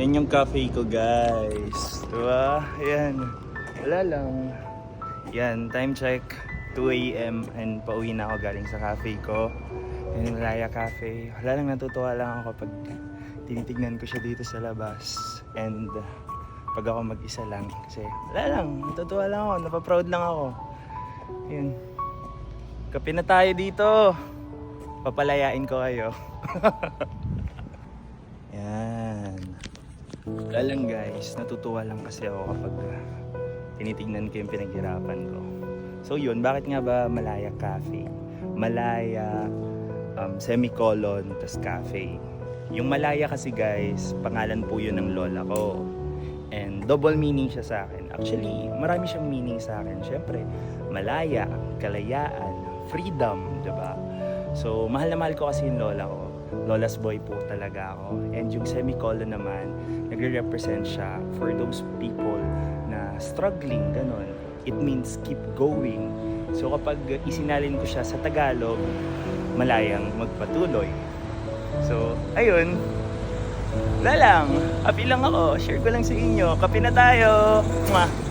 Yan yung cafe ko, guys. Diba? Ayan. Wala lang. Yan, time check. 2 a.m. and pauwi na ako galing sa cafe ko. Yan yung Malaya Cafe. Wala lang, natutuwa lang ako pag tinitignan ko siya dito sa labas. And pag ako mag-isa lang. Kasi wala lang, natutuwa lang ako. Napaproud lang ako. Yun. Kape na tayo dito. Papalayain ko kayo. Yan. Wala lang guys, natutuwa lang kasi ako kapag tinitignan ko yung pinaghirapan ko. So yun, bakit nga ba Malaya Cafe? Malaya, semicolon, tas cafe. Yung Malaya kasi guys, pangalan po yun ng lola ko. And double meaning siya sa akin. Actually, marami siyang meaning sa akin. Siyempre, Malaya, kalayaan, freedom, diba? So, mahal na mahal ko kasi yung lola ko. Lola's boy po talaga ako. And yung semicolon naman, nagre-represent siya for those people na struggling, ganun. It means keep going. So kapag isinalin ko siya sa Tagalog, malayang magpatuloy. So, ayun. Wala lang. Happy lang ako. Share ko lang sa inyo. Kape na tayo. Mwah!